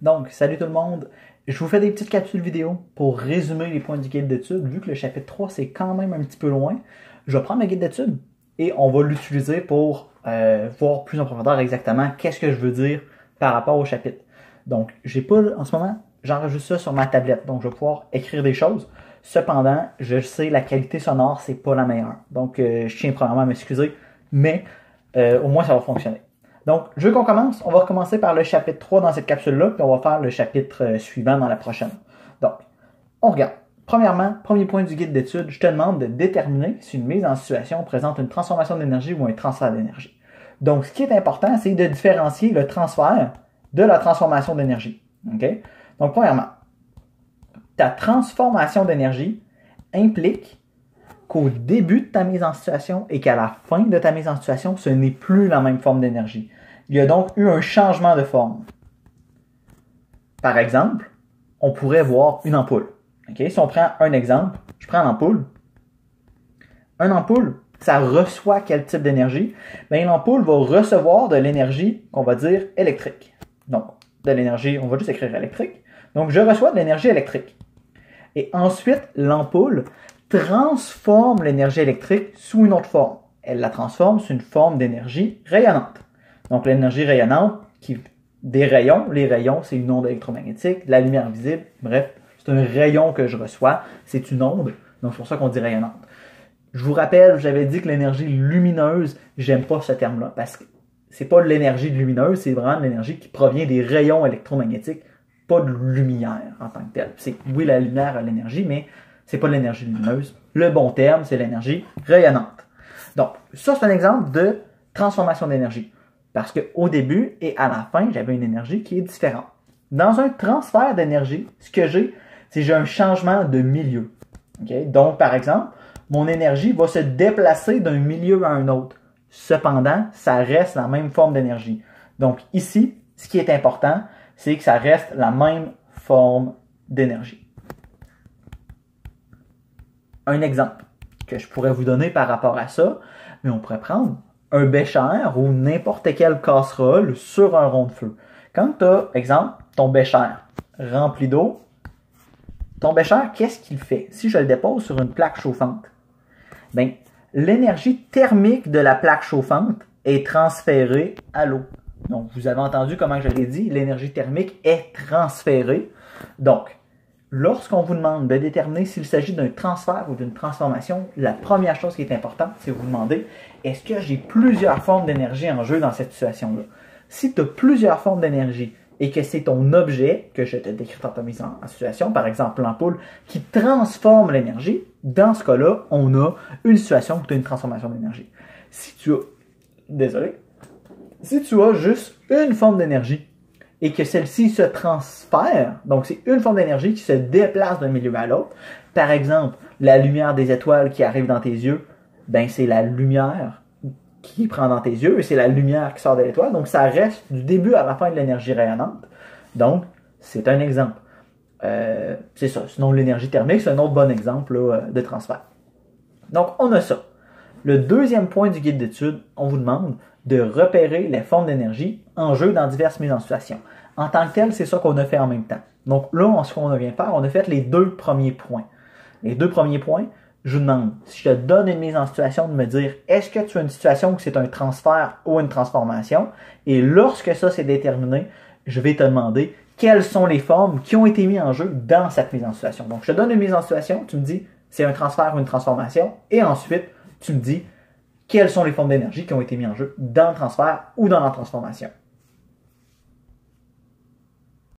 Donc, salut tout le monde! Je vous fais des petites capsules vidéo pour résumer les points du guide d'études. Vu que le chapitre 3, c'est quand même un petit peu loin, je vais prendre le guide d'études et on va l'utiliser pour voir plus en profondeur exactement qu'est-ce que je veux dire par rapport au chapitre. Donc, j'ai pas, en ce moment, j'enregistre ça sur ma tablette, donc je vais pouvoir écrire des choses. Cependant, je sais, la qualité sonore, c'est pas la meilleure. Donc, je tiens premièrement à m'excuser, mais au moins ça va fonctionner. Donc, je veux qu'on commence. On va recommencer par le chapitre 3 dans cette capsule-là, puis on va faire le chapitre suivant dans la prochaine. Donc, on regarde. Premièrement, premier point du guide d'études, je te demande de déterminer si une mise en situation présente une transformation d'énergie ou un transfert d'énergie. Donc, ce qui est important, c'est de différencier le transfert de la transformation d'énergie. Okay? Donc, premièrement, ta transformation d'énergie implique qu'au début de ta mise en situation et qu'à la fin de ta mise en situation, ce n'est plus la même forme d'énergie. Il y a donc eu un changement de forme. Par exemple, on pourrait voir une ampoule. Okay? Si on prend un exemple, je prends l'ampoule. Une ampoule, ça reçoit quel type d'énergie? Bien, l'ampoule va recevoir de l'énergie qu'on va dire électrique. Donc, de l'énergie, on va juste écrire électrique. Donc, je reçois de l'énergie électrique. Et ensuite, l'ampoule transforme l'énergie électrique sous une autre forme. Elle la transforme sous une forme d'énergie rayonnante. Donc, l'énergie rayonnante, des rayons, les rayons, c'est une onde électromagnétique, la lumière visible, bref, c'est un rayon que je reçois, c'est une onde, donc c'est pour ça qu'on dit rayonnante. Je vous rappelle, j'avais dit que l'énergie lumineuse, j'aime pas ce terme-là, parce que c'est pas l'énergie lumineuse, c'est vraiment l'énergie qui provient des rayons électromagnétiques, pas de lumière en tant que telle. Oui, la lumière a l'énergie, mais c'est pas l'énergie lumineuse. Le bon terme, c'est l'énergie rayonnante. Donc, ça, c'est un exemple de transformation d'énergie. Parce qu'au début et à la fin, j'avais une énergie qui est différente. Dans un transfert d'énergie, ce que j'ai, c'est que j'ai un changement de milieu. Okay? Donc, par exemple, mon énergie va se déplacer d'un milieu à un autre. Cependant, ça reste la même forme d'énergie. Donc, ici, ce qui est important, c'est que ça reste la même forme d'énergie. Un exemple que je pourrais vous donner par rapport à ça, mais on pourrait prendre un bécher ou n'importe quelle casserole sur un rond de feu. Quand tu as, exemple, ton bécher rempli d'eau, ton bécher, qu'est-ce qu'il fait? Si je le dépose sur une plaque chauffante, bien, l'énergie thermique de la plaque chauffante est transférée à l'eau. Donc, vous avez entendu comment je l'ai dit, l'énergie thermique est transférée. Donc, lorsqu'on vous demande de déterminer s'il s'agit d'un transfert ou d'une transformation, la première chose qui est importante, c'est de vous demander, est-ce que j'ai plusieurs formes d'énergie en jeu dans cette situation-là? Si tu as plusieurs formes d'énergie et que c'est ton objet, que je te décris dans ta mise en situation, par exemple l'ampoule, qui transforme l'énergie, dans ce cas-là, on a une situation où tu as une transformation d'énergie. Si tu as juste une forme d'énergie, et que celle-ci se transfère, donc c'est une forme d'énergie qui se déplace d'un milieu à l'autre. Par exemple, la lumière des étoiles qui arrive dans tes yeux, ben c'est la lumière qui prend dans tes yeux et c'est la lumière qui sort de l'étoile. Donc ça reste du début à la fin de l'énergie rayonnante. Donc, c'est un exemple. C'est ça. Sinon, l'énergie thermique, c'est un autre bon exemple là, de transfert. Donc, on a ça. Le deuxième point du guide d'études, on vous demande de repérer les formes d'énergie en jeu dans diverses mises en situation. En tant que tel, c'est ça qu'on a fait en même temps. Donc là, ce qu'on vient de faire, on a fait les deux premiers points. Les deux premiers points, je vous demande, si je te donne une mise en situation, de me dire, est-ce que tu as une situation où c'est un transfert ou une transformation? Et lorsque ça c'est déterminé, je vais te demander quelles sont les formes qui ont été mises en jeu dans cette mise en situation. Donc je te donne une mise en situation, tu me dis, c'est un transfert ou une transformation, et ensuite, tu me dis, quelles sont les formes d'énergie qui ont été mises en jeu dans le transfert ou dans la transformation.